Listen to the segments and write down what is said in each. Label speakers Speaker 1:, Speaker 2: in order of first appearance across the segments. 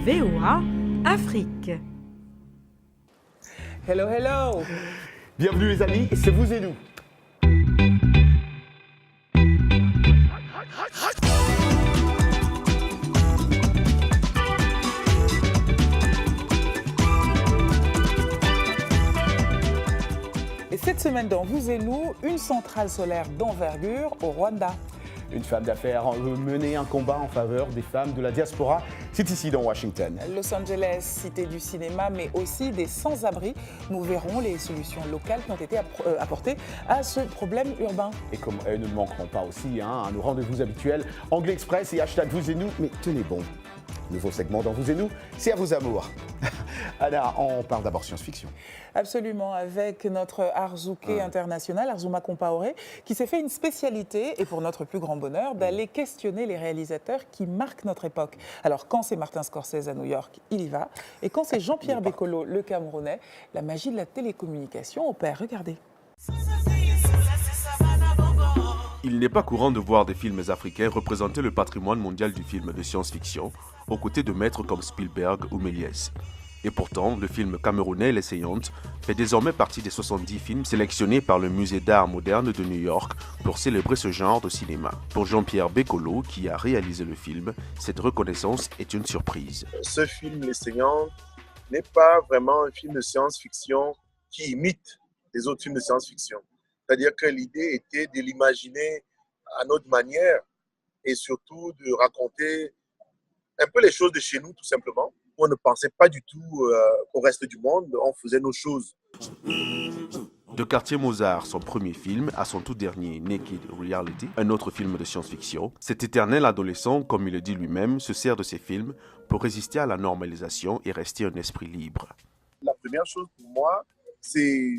Speaker 1: VOA Afrique.
Speaker 2: Hello, hello.
Speaker 3: Bienvenue les amis, c'est vous et nous.
Speaker 2: Et cette semaine dans Vous et nous, une centrale solaire d'envergure au Rwanda.
Speaker 3: Une femme d'affaires veut mener un combat en faveur des femmes de la diaspora. C'est ici dans Washington.
Speaker 2: Los Angeles, cité du cinéma, mais aussi des sans-abri. Nous verrons les solutions locales qui ont été apportées à ce problème urbain.
Speaker 3: Et comme elles ne manqueront pas aussi à nos rendez-vous habituels, Anglais Express et hashtag Vous et nous. Mais tenez bon, nouveau segment dans Vous et nous, c'est à vos amours. Anna, on parle d'abord science-fiction.
Speaker 2: Absolument, avec notre Arzouké international, Arzuma Compaoré, qui s'est fait une spécialité, et pour notre plus grand bonheur, d'aller questionner les réalisateurs qui marquent notre époque. Alors, quand c'est Martin Scorsese à New York, il y va. Et quand c'est Jean-Pierre Bécolo, le Camerounais, la magie de la télécommunication opère. Regardez.
Speaker 4: Il n'est pas courant de voir des films africains représenter le patrimoine mondial du film de science-fiction, aux côtés de maîtres comme Spielberg ou Méliès. Et pourtant, le film camerounais L'Essayante fait désormais partie des 70 films sélectionnés par le Musée d'art moderne de New York pour célébrer ce genre de cinéma. Pour Jean-Pierre Bécolo, qui a réalisé le film, cette reconnaissance est une surprise.
Speaker 5: Ce film L'Essayante n'est pas vraiment un film de science-fiction qui imite les autres films de science-fiction. C'est-à-dire que l'idée était de l'imaginer à notre manière et surtout de raconter un peu les choses de chez nous, tout simplement. On ne pensait pas du tout qu'au reste du monde, on faisait nos choses.
Speaker 4: De Quartier Mozart, son premier film, à son tout dernier Naked Reality, un autre film de science-fiction, cet éternel adolescent, comme il le dit lui-même, se sert de ses films pour résister à la normalisation et rester un esprit libre.
Speaker 5: La première chose pour moi, c'est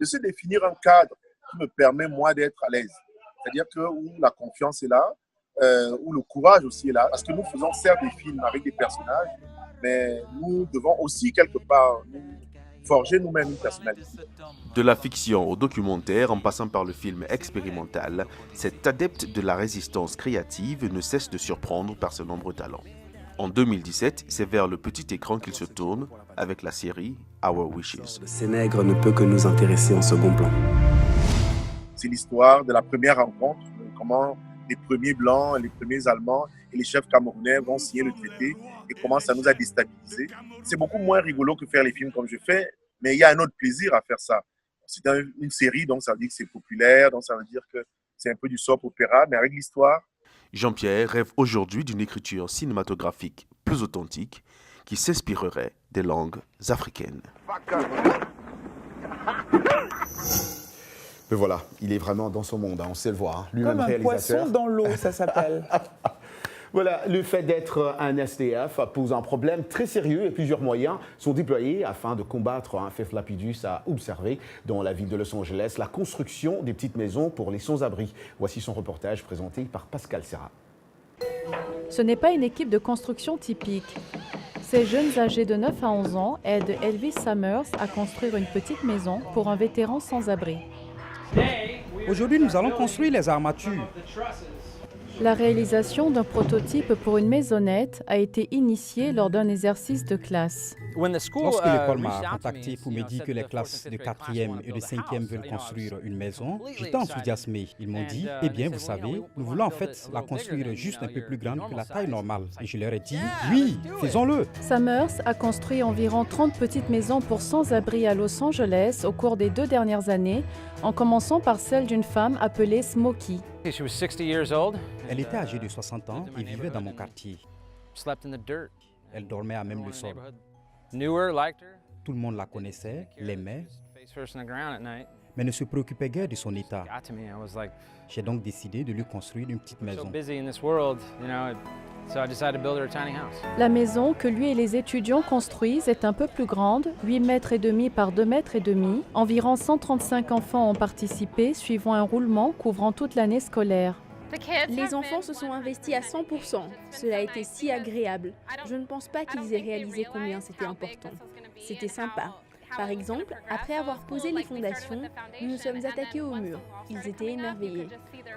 Speaker 5: de se définir un cadre qui me permet, moi, d'être à l'aise. C'est-à-dire que où la confiance est là, où le courage aussi est là. Parce que nous faisons certes des films avec des personnages, mais nous devons aussi, quelque part, nous forger nous-mêmes une personnalité.
Speaker 4: De la fiction au documentaire, en passant par le film expérimental, cet adepte de la résistance créative ne cesse de surprendre par ses nombreux talents. En 2017, c'est vers le petit écran qu'il se tourne avec la série Our Wishes.
Speaker 6: Ces nègres ne peut que nous intéresser en second plan.
Speaker 5: C'est l'histoire de la première rencontre, comment les premiers Blancs, les premiers Allemands et les chefs camerounais vont signer le traité et comment ça nous a déstabilisés. C'est beaucoup moins rigolo que faire les films comme je fais, mais il y a un autre plaisir à faire ça. C'est une série, donc ça veut dire que c'est populaire, donc ça veut dire que c'est un peu du soap opéra, mais avec l'histoire.
Speaker 4: Jean-Pierre rêve aujourd'hui d'une écriture cinématographique plus authentique qui s'inspirerait des langues africaines.
Speaker 3: Mais voilà, il est vraiment dans son monde, on sait le voir. Lui-même
Speaker 2: Comme un
Speaker 3: réalisateur.
Speaker 2: poisson dans l'eau, ça s'appelle.
Speaker 3: Voilà, le fait d'être un SDF pose un problème très sérieux et plusieurs moyens sont déployés afin de combattre un fait Lapidus a observé dans la ville de Los Angeles la construction des petites maisons pour les sans-abri. Voici son reportage présenté par Pascal Serra.
Speaker 7: Ce n'est pas une équipe de construction typique. Ces jeunes âgés de 9 à 11 ans aident Elvis Summers à construire une petite maison pour un vétéran sans-abri.
Speaker 8: Aujourd'hui, nous allons construire les armatures.
Speaker 7: La réalisation d'un prototype pour une maisonnette a été initiée lors d'un exercice de classe.
Speaker 8: Lorsque l'école m'a contacté pour me dire que les classes de 4e et de 5e veulent construire une maison, j'étais enthousiasmé. Ils m'ont dit, eh bien, vous savez, nous voulons en fait la construire juste un peu plus grande que la taille normale. Et je leur ai dit, oui, faisons-le.
Speaker 7: Summers a construit environ 30 petites maisons pour sans-abri à Los Angeles au cours des 2 dernières années, en commençant par celle d'une femme appelée Smokey.
Speaker 8: Elle était âgée de 60 ans et vivait dans mon quartier. Elle dormait à même le sol. Tout le monde la connaissait, l'aimait, mais ne se préoccupait guère de son état. J'ai donc décidé de lui construire une petite maison.
Speaker 7: La maison que lui et les étudiants construisent est un peu plus grande, 8 mètres et demi par 2 mètres et demi. Environ 135 enfants ont participé, suivant un roulement couvrant toute l'année scolaire.
Speaker 9: Les enfants se sont investis à 100%. Cela a été si agréable. Je ne pense pas qu'ils aient réalisé combien c'était important. C'était sympa. Par exemple, après avoir posé les fondations, nous nous sommes attaqués au mur. Ils étaient émerveillés.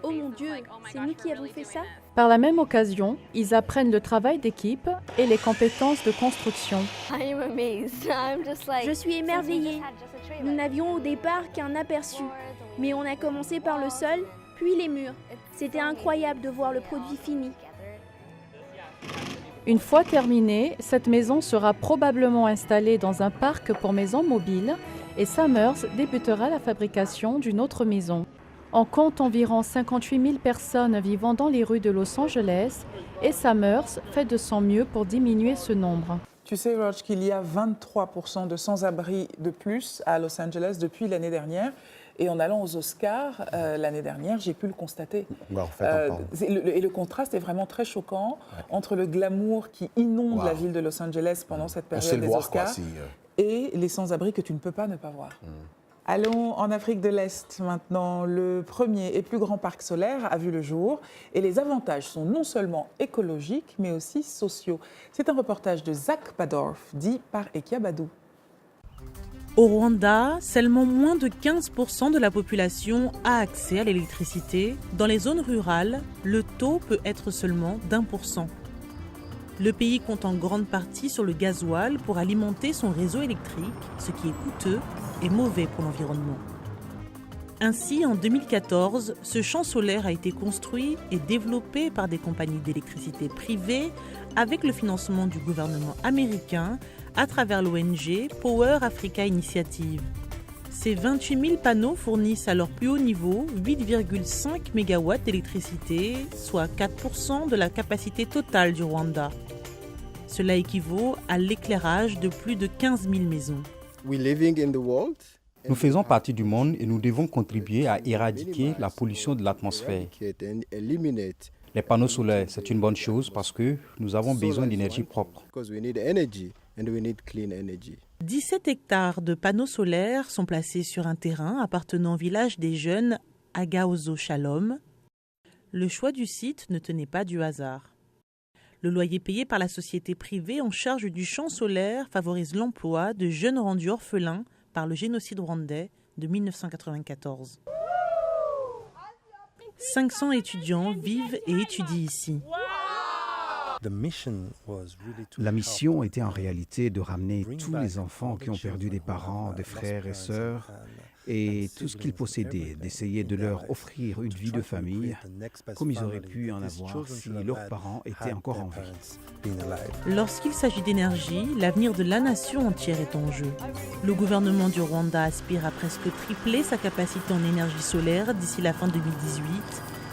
Speaker 9: Oh mon Dieu, c'est nous qui avons fait ça?
Speaker 7: Par la même occasion, ils apprennent le travail d'équipe et les compétences de construction.
Speaker 9: Je suis émerveillée. Nous n'avions au départ qu'un aperçu, mais on a commencé par le sol, puis les murs. C'était incroyable de voir le produit fini.
Speaker 7: Une fois terminée, cette maison sera probablement installée dans un parc pour maisons mobiles et Summers débutera la fabrication d'une autre maison. On compte environ 58 000 personnes vivant dans les rues de Los Angeles et Summers fait de son mieux pour diminuer ce nombre.
Speaker 2: Tu sais, Roch, qu'il y a 23% de sans-abri de plus à Los Angeles depuis l'année dernière. Et en allant aux Oscars l'année dernière, j'ai pu le constater. Et le contraste est vraiment très choquant entre le glamour qui inonde la ville de Los Angeles pendant cette période des Oscars et les sans-abri que tu ne peux pas ne pas voir. Allons en Afrique de l'Est maintenant. Le premier et plus grand parc solaire a vu le jour et les avantages sont non seulement écologiques mais aussi sociaux. C'est un reportage de Zach Badorf, dit par Ekia Badou.
Speaker 10: Au Rwanda, seulement moins de 15% de la population a accès à l'électricité. Dans les zones rurales, le taux peut être seulement d'1%. Le pays compte en grande partie sur le gasoil pour alimenter son réseau électrique, ce qui est coûteux et mauvais pour l'environnement. Ainsi, en 2014, ce champ solaire a été construit et développé par des compagnies d'électricité privées avec le financement du gouvernement américain à travers l'ONG Power Africa Initiative. Ces 28 000 panneaux fournissent à leur plus haut niveau 8,5 MW d'électricité, soit 4% de la capacité totale du Rwanda. Cela équivaut à l'éclairage de plus de 15 000 maisons.
Speaker 8: Nous faisons partie du monde et nous devons contribuer à éradiquer la pollution de l'atmosphère. Les panneaux solaires, c'est une bonne chose parce que nous avons besoin d'énergie propre.
Speaker 10: 17 hectares de panneaux solaires sont placés sur un terrain appartenant au village des jeunes à Gaozo Shalom. Le choix du site ne tenait pas du hasard. Le loyer payé par la société privée en charge du champ solaire favorise l'emploi de jeunes rendus orphelins par le génocide rwandais de 1994. 500 étudiants vivent et étudient ici.
Speaker 11: La mission était en réalité de ramener tous les enfants qui ont perdu des parents, des frères et sœurs et tout ce qu'ils possédaient, d'essayer de leur offrir une vie de famille comme ils auraient pu en avoir si leurs parents étaient encore en vie.
Speaker 10: Lorsqu'il s'agit d'énergie, l'avenir de la nation entière est en jeu. Le gouvernement du Rwanda aspire à presque tripler sa capacité en énergie solaire d'ici la fin 2018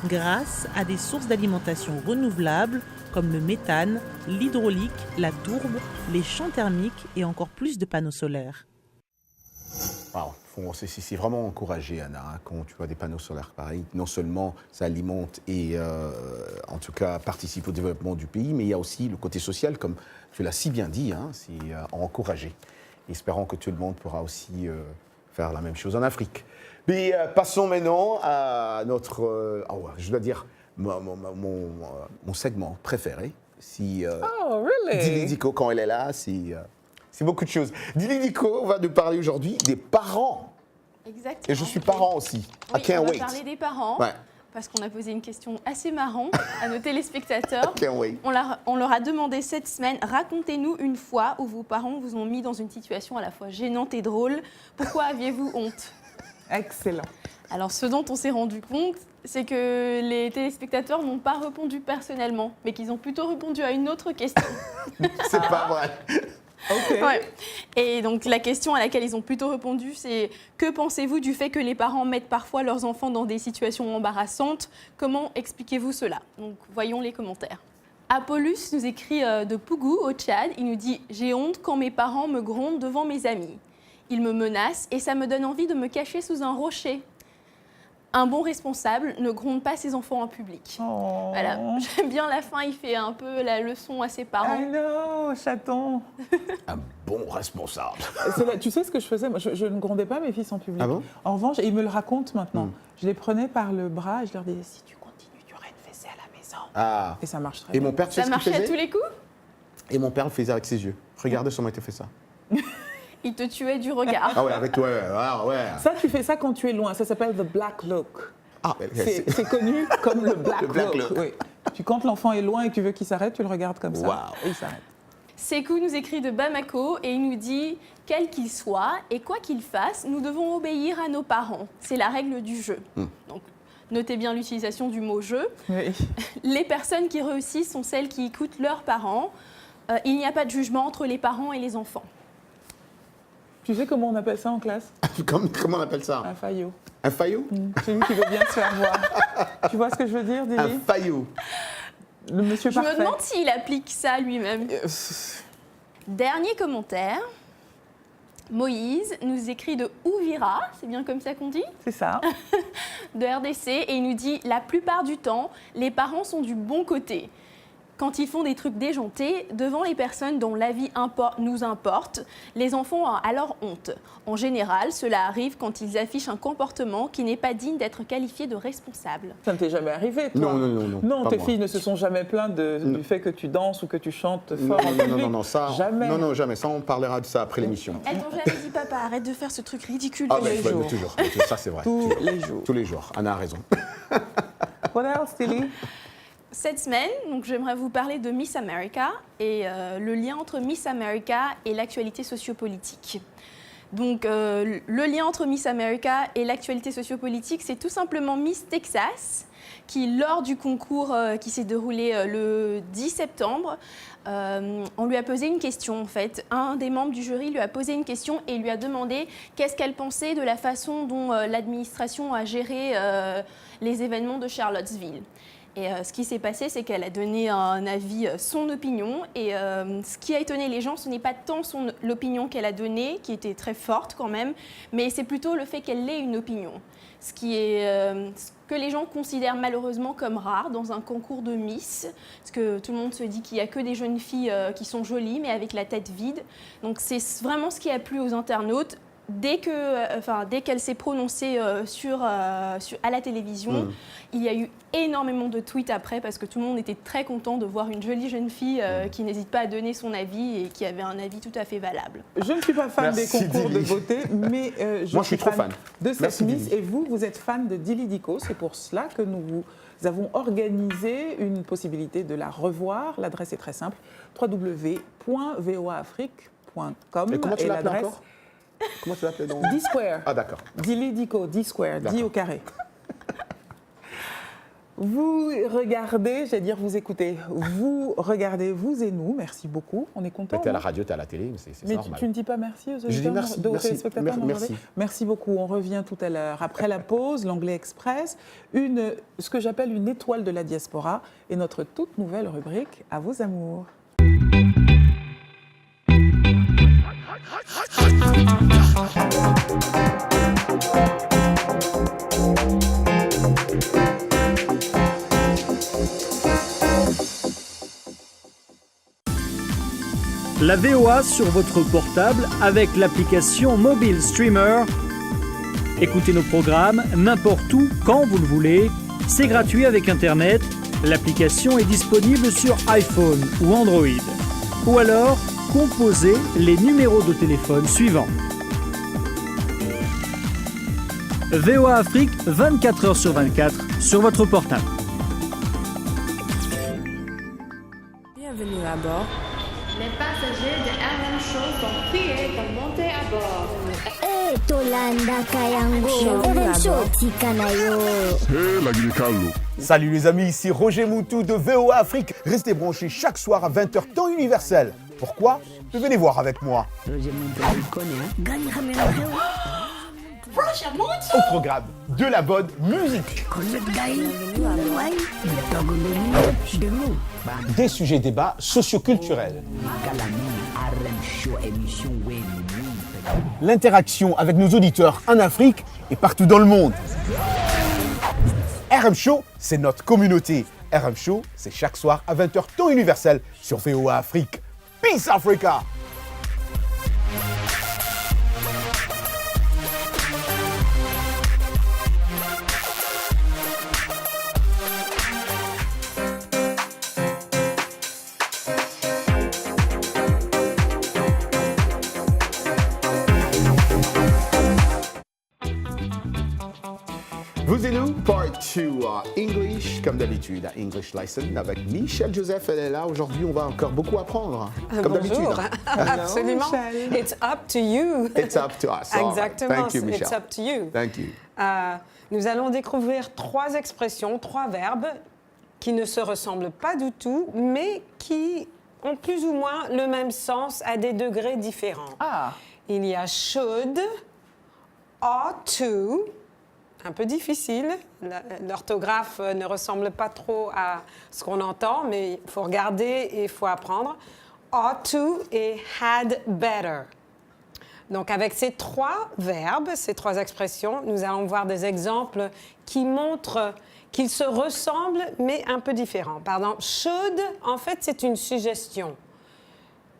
Speaker 10: grâce à des sources d'alimentation renouvelables comme le méthane, l'hydraulique, la tourbe, les champs thermiques et encore plus de panneaux solaires.
Speaker 3: Wow, c'est vraiment encouragé, Anna, hein, quand tu vois des panneaux solaires pareils. Non seulement ça alimente et en tout cas participe au développement du pays, mais il y a aussi le côté social, comme tu l'as si bien dit, hein, c'est encouragé. Espérons que tout le monde pourra aussi faire la même chose en Afrique. Mais passons maintenant à notre, je dois dire, mon segment préféré. Dili Diko, quand elle est là, c'est beaucoup de choses. Dili Diko va nous parler aujourd'hui des parents.
Speaker 12: Exactement.
Speaker 3: Et je suis parent aussi.
Speaker 12: Oui,
Speaker 3: I can't wait.
Speaker 12: On va parler des parents, parce qu'on a posé une question assez marrante à nos téléspectateurs.
Speaker 3: I can't wait.
Speaker 12: On leur a demandé cette semaine, racontez-nous une fois où vos parents vous ont mis dans une situation à la fois gênante et drôle. Pourquoi aviez-vous honte?
Speaker 2: Excellent.
Speaker 12: Alors, ce dont on s'est rendu compte, c'est que les téléspectateurs n'ont pas répondu personnellement, mais qu'ils ont plutôt répondu à une autre question.
Speaker 3: C'est pas vrai.
Speaker 2: Okay.
Speaker 12: Ouais. Et donc, la question à laquelle ils ont plutôt répondu, c'est « Que pensez-vous du fait que les parents mettent parfois leurs enfants dans des situations embarrassantes? Comment expliquez-vous cela ?» Donc, voyons les commentaires. Apollus nous écrit de Pougou, au Tchad. Il nous dit « J'ai honte quand mes parents me grondent devant mes amis. Ils me menacent et ça me donne envie de me cacher sous un rocher. Un bon responsable ne gronde pas ses enfants en public. » Voilà. J'aime bien la fin, il fait un peu la leçon à ses parents.
Speaker 2: Ah non, chaton.
Speaker 3: Un bon responsable.
Speaker 2: Tu sais ce que je faisais? Moi, je ne grondais pas mes fils en public.
Speaker 3: Ah bon?
Speaker 2: En revanche, ils me le racontent maintenant. Je les prenais par le bras et je leur disais, si tu continues, tu auras une fessée à la maison.
Speaker 3: Ah.
Speaker 2: Et ça marche très
Speaker 3: Et
Speaker 2: bien.
Speaker 3: mon père, tu sais
Speaker 12: Ça
Speaker 3: ce qu'il
Speaker 12: marchait
Speaker 3: faisait?
Speaker 12: à tous les coups?
Speaker 3: Et mon père le faisait avec ses yeux. Regardez comment il te fait ça.
Speaker 12: Il te tuait du regard.
Speaker 3: Ah ouais, avec toi, ouais.
Speaker 2: Ça, tu fais ça quand tu es loin. Ça s'appelle the black look. C'est connu comme le black look. Oui. Quand l'enfant est loin et que tu veux qu'il s'arrête, tu le regardes comme ça.
Speaker 3: Wow.
Speaker 2: Et il s'arrête.
Speaker 12: Sekou nous écrit de Bamako et il nous dit « Quel qu'il soit et quoi qu'il fasse, nous devons obéir à nos parents. C'est la règle du jeu. Donc, notez bien l'utilisation du mot « jeu
Speaker 2: Oui. ».
Speaker 12: Les personnes qui réussissent sont celles qui écoutent leurs parents. Il n'y a pas de jugement entre les parents et les enfants.
Speaker 2: Tu sais comment on appelle ça en classe?
Speaker 3: Comment on appelle ça?
Speaker 2: Un faillot.
Speaker 3: Un faillot?
Speaker 2: C'est lui qui veut bien se faire voir. Tu vois ce que je veux dire, Dili?
Speaker 3: Un faillot.
Speaker 2: Le monsieur
Speaker 12: Je me
Speaker 2: parfait.
Speaker 12: demande s'il applique ça lui-même. Dernier commentaire. Moïse nous écrit de Ouvira, c'est bien comme ça qu'on dit?
Speaker 2: C'est ça.
Speaker 12: De RDC, et il nous dit « La plupart du temps, les parents sont du bon côté. Quand ils font des trucs déjantés, devant les personnes dont la vie nous importe, les enfants ont alors honte. En général, cela arrive quand ils affichent un comportement qui n'est pas digne d'être qualifié de responsable. »
Speaker 2: Ça ne t'est jamais arrivé, toi?
Speaker 3: Non.
Speaker 2: Non,
Speaker 3: pas
Speaker 2: tes
Speaker 3: moi.
Speaker 2: filles ne se sont jamais plaintes du fait que tu danses ou que tu chantes fort en public?
Speaker 3: Non, ça.
Speaker 2: Jamais.
Speaker 3: Non, jamais. Ça, on parlera de ça après l'émission.
Speaker 12: Elles t'ont jamais dit « Papa, arrête de faire ce truc ridicule.
Speaker 3: Ah,
Speaker 2: les jours.
Speaker 3: toujours. Ça, c'est vrai.
Speaker 2: Tous les jours.
Speaker 3: Tous les jours. Anna a raison.
Speaker 2: What else, Tilly?
Speaker 12: Cette semaine, donc, j'aimerais vous parler de Miss America et le lien entre Miss America et l'actualité sociopolitique. Donc, le lien entre Miss America et l'actualité sociopolitique, c'est tout simplement Miss Texas, qui, lors du concours qui s'est déroulé le 10 septembre, on lui a posé une question, en fait. Un des membres du jury lui a posé une question et lui a demandé qu'est-ce qu'elle pensait de la façon dont l'administration a géré les événements de Charlottesville. Et ce qui s'est passé, c'est qu'elle a donné un avis, son opinion. Et ce qui a étonné les gens, ce n'est pas tant l'opinion qu'elle a donnée, qui était très forte quand même, mais c'est plutôt le fait qu'elle ait une opinion. Ce que les gens considèrent malheureusement comme rare dans un concours de Miss. Parce que tout le monde se dit qu'il n'y a que des jeunes filles qui sont jolies, mais avec la tête vide. Donc c'est vraiment ce qui a plu aux internautes. Dès qu'elle s'est prononcée à la télévision, il y a eu énormément de tweets après parce que tout le monde était très content de voir une jolie jeune fille qui n'hésite pas à donner son avis et qui avait un avis tout à fait valable.
Speaker 2: Je ne suis pas fan des concours de beauté, mais
Speaker 3: Moi, je suis trop fan
Speaker 2: de cette Miss. Et vous êtes fan de Dili Diko. C'est pour cela que nous avons organisé une possibilité de la revoir. L'adresse est très simple, www.voaafrique.com.
Speaker 3: Et comment tu l'appelles encore? Comment tu l'appelles donc?
Speaker 2: D-Square.
Speaker 3: Ah, d'accord.
Speaker 2: Dili Diko, D-Square, 10 au carré. Vous regardez, j'allais dire vous écoutez, vous regardez, vous et nous, merci beaucoup, on est contents.
Speaker 3: Tu es à la radio, tu es à la télé, mais c'est normal.
Speaker 2: Tu ne dis pas merci aux
Speaker 3: Je dis merci,
Speaker 2: Merci beaucoup, on revient tout à l'heure. Après la pause, l'Anglais Express, ce que j'appelle une étoile de la diaspora et notre toute nouvelle rubrique « À vos amours ».
Speaker 13: La VOA sur votre portable avec l'application Mobile Streamer. Écoutez nos programmes n'importe où, quand vous le voulez. C'est gratuit avec Internet. L'application est disponible sur iPhone ou Android. Ou alors, composez les numéros de téléphone suivants. VOA Afrique, 24 heures sur 24, sur votre portable.
Speaker 14: Bienvenue à bord.
Speaker 15: Les passagers de RM Show sont priés de monter à bord.
Speaker 16: Hey, Tolanda Kayango. RM Show, Tikanayo.
Speaker 17: Hey, la Guinée-Callo. Salut les amis, ici Roger Moutou de VOA Afrique. Restez branchés chaque soir à 20h temps universel. Pourquoi? Venez voir avec moi.
Speaker 16: Roger Moutou, il connaît.
Speaker 17: Au programme, de la bonne musique. Des sujets débats socioculturels. L'interaction avec nos auditeurs en Afrique et partout dans le monde. RM Show, c'est notre communauté. RM Show, c'est chaque soir à 20h temps universel sur VOA Afrique. Peace Africa!
Speaker 3: to English, comme d'habitude, à English Lesson avec Michelle Joseph. Elle est là. Aujourd'hui, on va encore beaucoup apprendre, comme d'habitude.
Speaker 18: Bonjour. Absolument. It's up to you.
Speaker 3: It's up to us.
Speaker 18: Exactement.
Speaker 3: Thank you, Michelle.
Speaker 18: It's up to you.
Speaker 3: Thank you.
Speaker 18: Nous allons découvrir 3 expressions, 3 verbes qui ne se ressemblent pas du tout, mais qui ont plus ou moins le même sens à des degrés différents. Il y a should, ought to, un peu difficile. L'orthographe ne ressemble pas trop à ce qu'on entend, mais il faut regarder et il faut apprendre. Ought to et had better. Donc, avec ces 3 verbes, ces 3 expressions, nous allons voir des exemples qui montrent qu'ils se ressemblent, mais un peu différents. Par exemple, should, en fait, c'est une suggestion.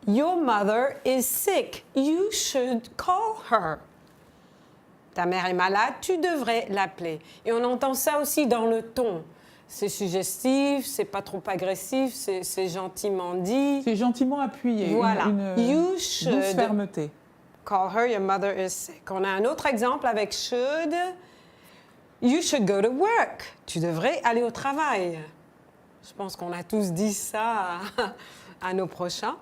Speaker 18: Your mother is sick. You should call her. Ta mère est malade, tu devrais l'appeler. Et on entend ça aussi dans le ton. C'est suggestif, c'est pas trop agressif, c'est gentiment dit.
Speaker 2: C'est gentiment appuyé.
Speaker 18: Voilà. You
Speaker 2: should. Douce fermeté.
Speaker 18: Call her, your mother is sick. On a un autre exemple avec should. You should go to work. Tu devrais aller au travail. Je pense qu'on a tous dit ça à nos prochains.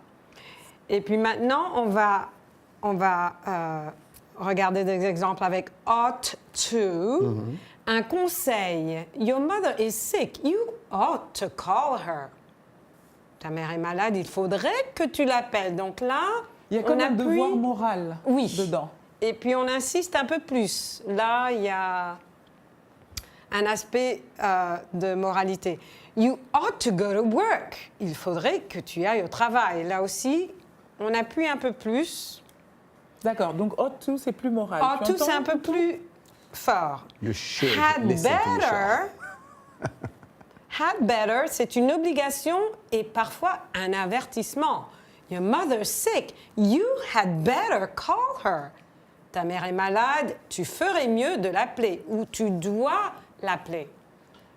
Speaker 18: Et puis maintenant, on va regarder des exemples avec ought to. Un conseil. Your mother is sick. You ought to call her. Ta mère est malade, il faudrait que tu l'appelles. Donc là,
Speaker 2: il y a comme un devoir moral dedans.
Speaker 18: Et puis on insiste un peu plus. Là, il y a un aspect de moralité. You ought to go to work. Il faudrait que tu ailles au travail. Là aussi, on appuie un peu plus.
Speaker 2: D'accord, donc ought to, c'est plus moral.
Speaker 18: Ought to, c'est un peu plus fort.
Speaker 3: You should
Speaker 18: had
Speaker 3: listen to
Speaker 18: better. Had better, c'est une obligation et parfois un avertissement. Your mother's sick. You had better call her. Ta mère est malade, tu ferais mieux de l'appeler ou tu dois l'appeler.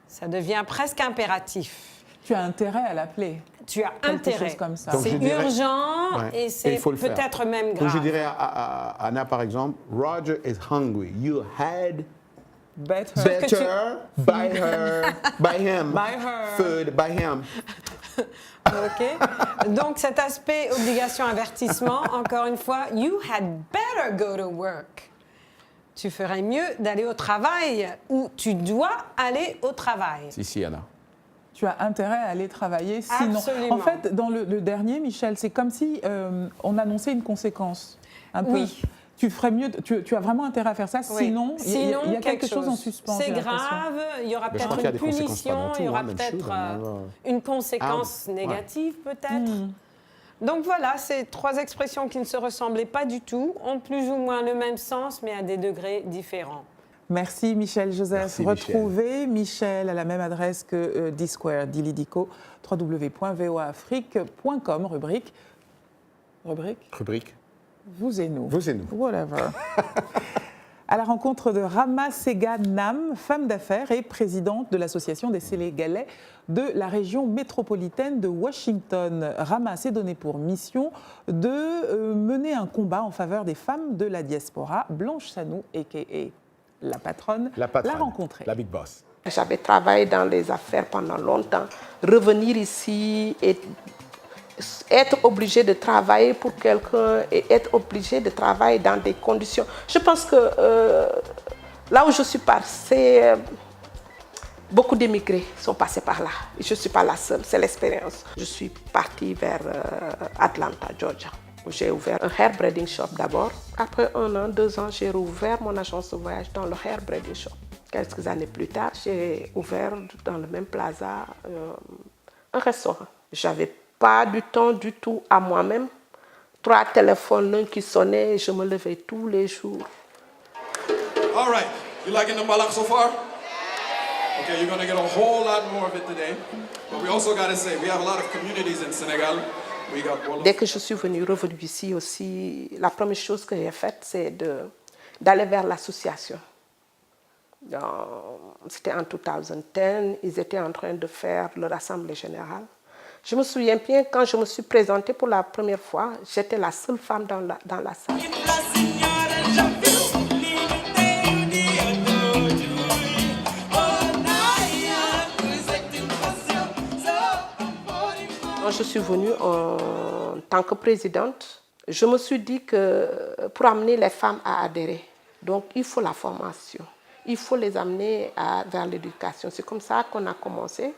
Speaker 18: Ça devient presque impératif.
Speaker 2: Tu as intérêt à l'appeler.
Speaker 18: Tu as intérêt.
Speaker 2: Comme ça.
Speaker 18: C'est urgent et c'est peut-être même grave.
Speaker 3: Donc je dirais à Anna par exemple, Roger is hungry. You had better buy him food, buy him.
Speaker 18: OK. Donc, cet aspect obligation-avertissement, encore une fois, you had better go to work. Tu ferais mieux d'aller au travail ou tu dois aller au travail.
Speaker 3: Si, Anna.
Speaker 2: Tu as intérêt à aller travailler, sinon...
Speaker 18: Absolument.
Speaker 2: En fait, dans le dernier, Michel, c'est comme si on annonçait une conséquence. Un peu.
Speaker 18: Oui.
Speaker 2: Tu ferais mieux, tu as vraiment intérêt à faire ça, sinon il y a quelque chose en suspens.
Speaker 18: C'est grave, il y aura peut-être une punition, il y aura peut-être une conséquence négative peut-être. Donc voilà, ces 3 expressions qui ne se ressemblaient pas du tout ont plus ou moins le même sens, mais à des degrés différents.
Speaker 2: Merci Michel Joseph. Retrouvez Michel à la même adresse que D-Square, Dilidico, www.voaafrique.com, rubrique. Vous et nous.
Speaker 3: Vous et nous.
Speaker 2: Whatever. À la rencontre de Rama Sega Nam, femme d'affaires et présidente de l'Association des Sénégalais de la région métropolitaine de Washington. Rama s'est donné pour mission de mener un combat en faveur des femmes de la diaspora. Blanche Sanou, a.k.a. la patronne, l'a rencontrée.
Speaker 3: La big boss.
Speaker 19: J'avais travaillé dans les affaires pendant longtemps. Revenir ici et être obligé de travailler pour quelqu'un et être obligé de travailler dans des conditions. Je pense que là où je suis passée, beaucoup d'émigrés sont passés par là. Je ne suis pas la seule, c'est l'expérience. Je suis partie vers Atlanta, Georgia, où j'ai ouvert un hair braiding shop d'abord. Après 1 an, 2 ans, j'ai rouvert mon agence de voyage dans le hair braiding shop. Quelques années plus tard, j'ai ouvert dans le même plaza un restaurant. J'avais pas du temps du tout à moi-même. 3 téléphones, l'un qui sonnait, et je me levais tous les jours.
Speaker 20: All right, you liking the malak so far? Okay, you're going to get a whole lot more of it today. But we also got to say, we have a lot of communities in Senegal.
Speaker 19: Dès que je suis revenue ici aussi, la première chose que j'ai faite, c'est d'aller vers l'association. C'était en 2010, ils étaient en train de faire leur assemblée générale. Je me souviens bien, quand je me suis présentée pour la première fois, j'étais la seule femme dans la salle. je suis venue en tant que présidente, je me suis dit que pour amener les femmes à adhérer, donc il faut la formation, il faut les amener vers l'éducation. C'est comme ça qu'on a commencé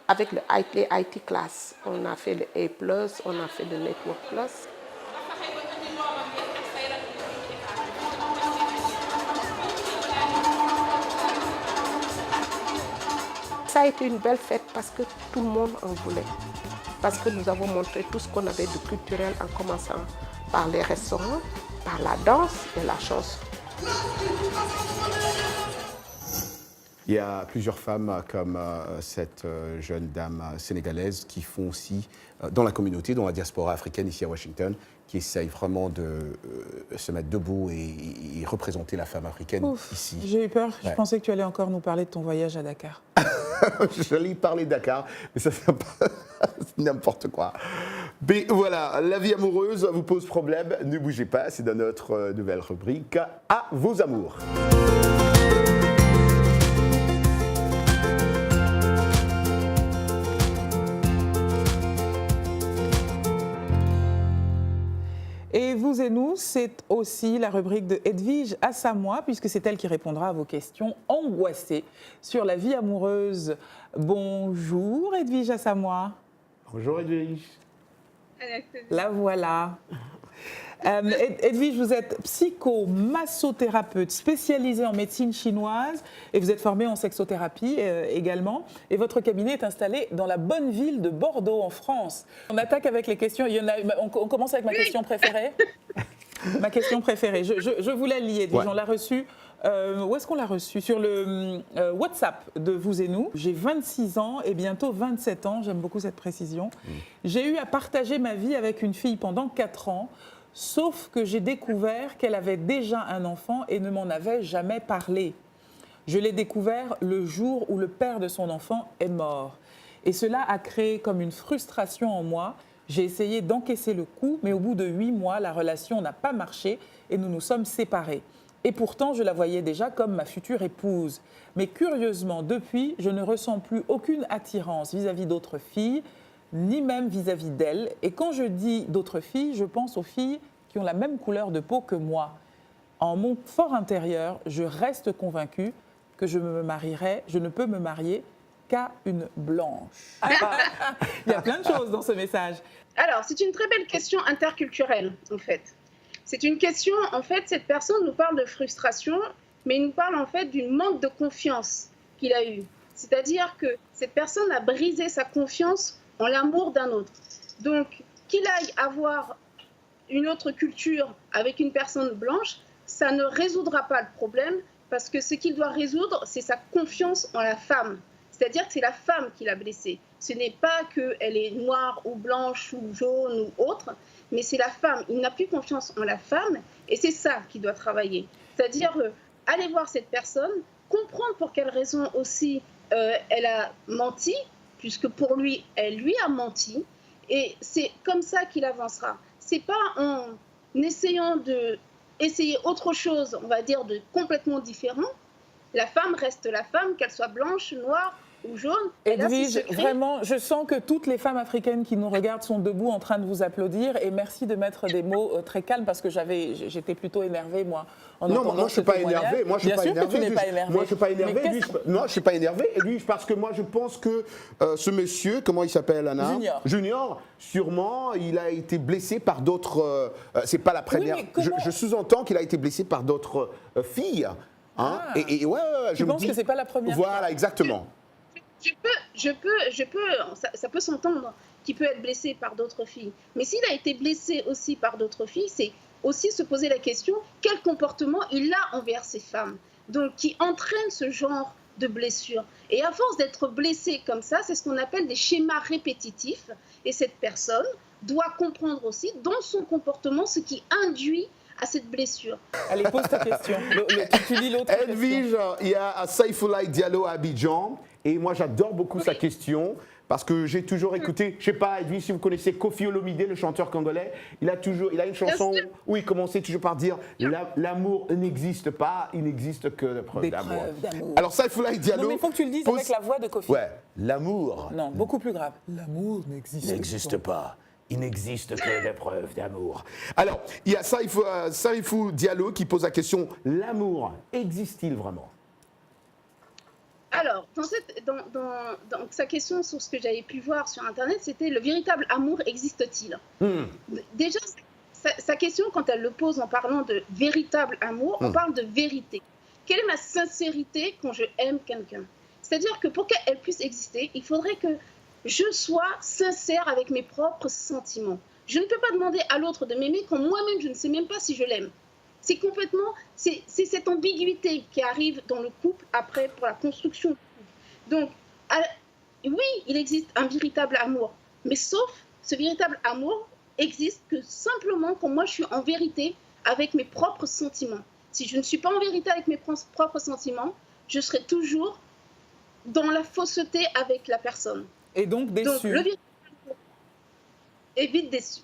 Speaker 19: avec les IT Class. On a fait le A+, on a fait le Network Plus. Ça a été une belle fête parce que tout le monde en voulait. Parce que nous avons montré tout ce qu'on avait de culturel en commençant par les restaurants, par la danse et la chanson.
Speaker 3: Il y a plusieurs femmes comme cette jeune dame sénégalaise qui font aussi dans la communauté, dans la diaspora africaine ici à Washington, qui essayent vraiment de se mettre debout et représenter la femme africaine ici.
Speaker 2: J'ai eu peur,
Speaker 3: Ouais.
Speaker 2: je pensais que tu allais encore nous parler de ton voyage à Dakar.
Speaker 3: J'allais parler de Dakar, mais ça c'est n'importe quoi. Mais voilà, la vie amoureuse vous pose problème, ne bougez pas, c'est dans notre nouvelle rubrique « À vos amours ».
Speaker 2: Et vous et nous, c'est aussi la rubrique de Edwige Assamoah, puisque c'est elle qui répondra à vos questions angoissées sur la vie amoureuse. Bonjour Edwige Assamoah.
Speaker 3: Bonjour Edwige.
Speaker 2: La voilà. Edwige, vous êtes psychomassothérapeute spécialisée en médecine chinoise et vous êtes formée en sexothérapie également. Et votre cabinet est installé dans la bonne ville de Bordeaux, en France. On attaque avec les questions. On commence avec ma question préférée. Ma question préférée. Je vous la lis, Edwige.
Speaker 3: Ouais.
Speaker 2: On l'a reçue. Où est-ce qu'on l'a reçue? Sur le WhatsApp de Vous et Nous. J'ai 26 ans et bientôt 27 ans. J'aime beaucoup cette précision. J'ai eu à partager ma vie avec une fille pendant 4 ans. Sauf que j'ai découvert qu'elle avait déjà un enfant et ne m'en avait jamais parlé. Je l'ai découvert le jour où le père de son enfant est mort. Et cela a créé comme une frustration en moi. J'ai essayé d'encaisser le coup, mais au bout de 8 mois, la relation n'a pas marché et nous nous sommes séparés. Et pourtant, je la voyais déjà comme ma future épouse. Mais curieusement, depuis, je ne ressens plus aucune attirance vis-à-vis d'autres filles, ni même vis-à-vis d'elle. Et quand je dis d'autres filles, je pense aux filles qui ont la même couleur de peau que moi. En mon fort intérieur, je reste convaincue que je ne peux me marier qu'à une blanche. Il y a plein de choses dans ce message.
Speaker 21: Alors, c'est une très belle question interculturelle, en fait. C'est une question, en fait, cette personne nous parle de frustration, mais il nous parle en fait d'une manque de confiance qu'il a eu. C'est-à-dire que cette personne a brisé sa confiance en l'amour d'un autre. Donc, qu'il aille avoir une autre culture avec une personne blanche, ça ne résoudra pas le problème parce que ce qu'il doit résoudre, c'est sa confiance en la femme. C'est-à-dire que c'est la femme qui l'a blessé. Ce n'est pas qu'elle est noire ou blanche ou jaune ou autre, mais c'est la femme. Il n'a plus confiance en la femme et c'est ça qu'il doit travailler. C'est-à-dire aller voir cette personne, comprendre pour quelles raisons aussi elle a menti, puisque pour lui, elle lui a menti, et c'est comme ça qu'il avancera. C'est pas en essayant d'essayer autre chose, on va dire, de complètement différent. La femme reste la femme, qu'elle soit blanche, noire ou jaune.
Speaker 2: Edwige, vraiment, je sens que toutes les femmes africaines qui nous regardent sont debout en train de vous applaudir, et merci de mettre des mots très calmes, parce que j'étais plutôt énervée, moi.
Speaker 3: Non, moi je ne suis pas énervé. Moi, je suis
Speaker 2: Bien
Speaker 3: pas
Speaker 2: sûr
Speaker 3: énervé.
Speaker 2: que tu n'es pas énervé.
Speaker 3: Moi, je ne suis pas énervé.
Speaker 2: Mais
Speaker 3: Lui, non, je ne suis pas énervé. Et lui, parce que moi, je pense que ce monsieur, comment il s'appelle, Anna? Junior, sûrement, il a été blessé par d'autres. C'est pas la première. Je sous-entends qu'il a été blessé par d'autres filles. Hein? Et ouais,
Speaker 2: tu penses que c'est pas la première?
Speaker 3: Voilà, exactement.
Speaker 21: Ça peut s'entendre qu'il peut être blessé par d'autres filles. Mais s'il a été blessé aussi par d'autres filles, c'est aussi se poser la question, quel comportement il a envers ces femmes, donc qui entraîne ce genre de blessure. Et à force d'être blessé comme ça, c'est ce qu'on appelle des schémas répétitifs. Et cette personne doit comprendre aussi dans son comportement ce qui induit à cette blessure.
Speaker 2: Allez, pose ta question. Tu lis l'autre
Speaker 3: Edwige, il y a Saïfoulaye Diallo à Abidjan. Et moi, j'adore beaucoup sa question Parce que j'ai toujours écouté, je sais pas, Edwige, si vous connaissez Koffi Olomide, le chanteur congolais, il a une chanson où il commençait toujours par dire l'amour n'existe pas, il n'existe que des preuves d'amour. Alors Saïfoulaye Diallo.
Speaker 2: Non, mais il faut que tu le dises avec la voix de Koffi.
Speaker 3: Ouais, l'amour.
Speaker 2: Non, beaucoup plus grave. L'amour
Speaker 3: n'existe pas. Il n'existe que des preuves d'amour. Alors, il y a Saïfou Diallo qui pose la question, l'amour existe-t-il vraiment?
Speaker 21: Alors, dans sa question sur ce que j'avais pu voir sur Internet, c'était le véritable amour existe-t-il? Déjà, sa question, quand elle le pose en parlant de véritable amour, on parle de vérité. Quelle est ma sincérité quand je aime quelqu'un? C'est-à-dire que pour qu'elle puisse exister, il faudrait que je sois sincère avec mes propres sentiments. Je ne peux pas demander à l'autre de m'aimer quand moi-même, je ne sais même pas si je l'aime. C'est complètement, c'est cette ambiguïté qui arrive dans le couple après pour la construction. Donc, oui, il existe un véritable amour, mais sauf ce véritable amour existe que simplement quand moi je suis en vérité avec mes propres sentiments. Si je ne suis pas en vérité avec mes propres sentiments, je serai toujours dans la fausseté avec la personne.
Speaker 2: Et donc déçu.
Speaker 21: Donc, le véritable amour est vite déçu.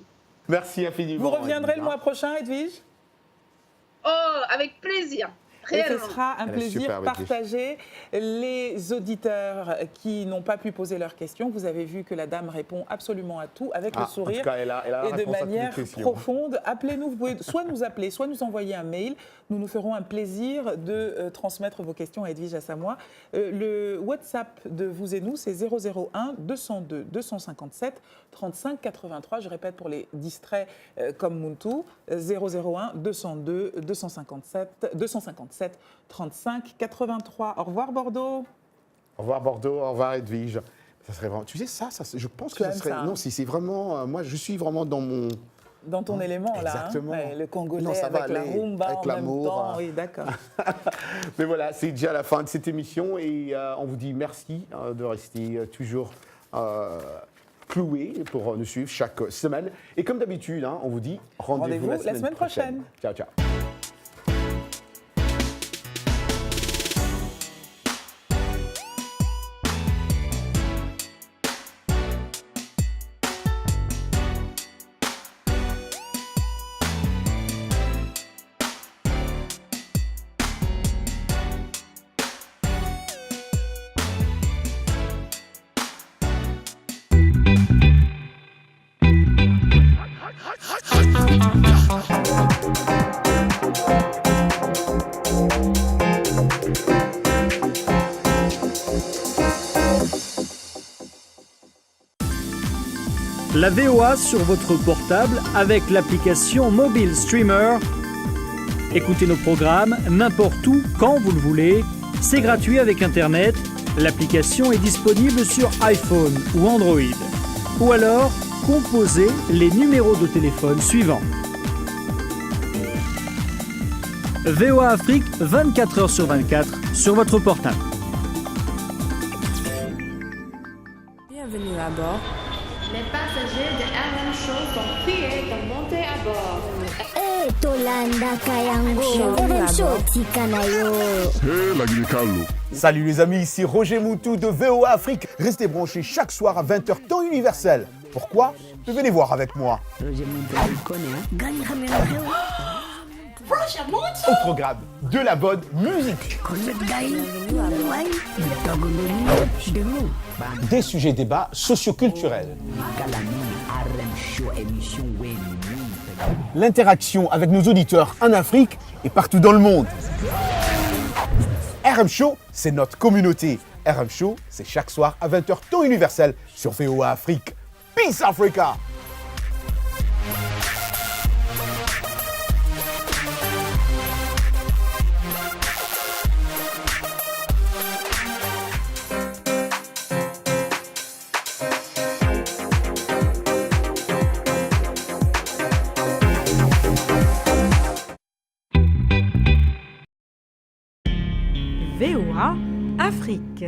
Speaker 3: Merci infiniment.
Speaker 2: Vous reviendrez le mois prochain, Edwige?
Speaker 21: Oh, avec plaisir. Réellement.
Speaker 2: Et ce sera un plaisir partagé. Les auditeurs qui n'ont pas pu poser leurs questions, vous avez vu que la dame répond absolument à tout avec le sourire
Speaker 3: en tout cas, elle a
Speaker 2: et de manière profonde. Appelez-nous, vous pouvez soit nous appeler, soit nous envoyer un mail. Nous nous ferons un plaisir de transmettre vos questions à Edwige Assamoah. Le WhatsApp de vous et nous, c'est 001 202 257 35 83. Je répète pour les distraits comme Muntu, 001 202 257 35 83. Au revoir Bordeaux.
Speaker 3: Au revoir Bordeaux, au revoir Edwige. Ça serait vraiment, tu sais ça je pense que ça serait... Non, c'est vraiment... moi, je suis vraiment dans mon...
Speaker 2: Dans ton élément,
Speaker 3: exactement.
Speaker 2: Là. Hein, le Congolais avec la rumba
Speaker 3: avec
Speaker 2: en même temps.
Speaker 3: Hein.
Speaker 2: Oui, d'accord.
Speaker 3: Mais voilà, c'est déjà la fin de cette émission et on vous dit merci de rester toujours cloués pour nous suivre chaque semaine. Et comme d'habitude, on vous dit rendez-vous la semaine prochaine. Ciao, ciao.
Speaker 13: La VOA sur votre portable avec l'application Mobile Streamer. Écoutez nos programmes n'importe où, quand vous le voulez. C'est gratuit avec Internet. L'application est disponible sur iPhone ou Android. Ou alors, composez les numéros de téléphone suivants. VOA Afrique, 24 heures sur 24, sur votre portable.
Speaker 14: Bienvenue à bord.
Speaker 15: Les passagers de RM Show sont priés de monter à bord.
Speaker 16: Hey, Tolanda Kayango. RM Show Tikanayo.
Speaker 17: Hey, la Guinée-Carlo. Salut les amis, ici Roger Moutou de VOA Afrique. Restez branchés chaque soir à 20h temps universel. Pourquoi? Venez voir avec moi.
Speaker 16: Roger Moutou,
Speaker 17: Au programme de la bonne musique. Des sujets débats socioculturels. L'interaction avec nos auditeurs en Afrique et partout dans le monde. RM Show, c'est notre communauté. RM Show, c'est chaque soir à 20h temps universel sur VOA Afrique. Peace Africa!
Speaker 10: VOA Afrique.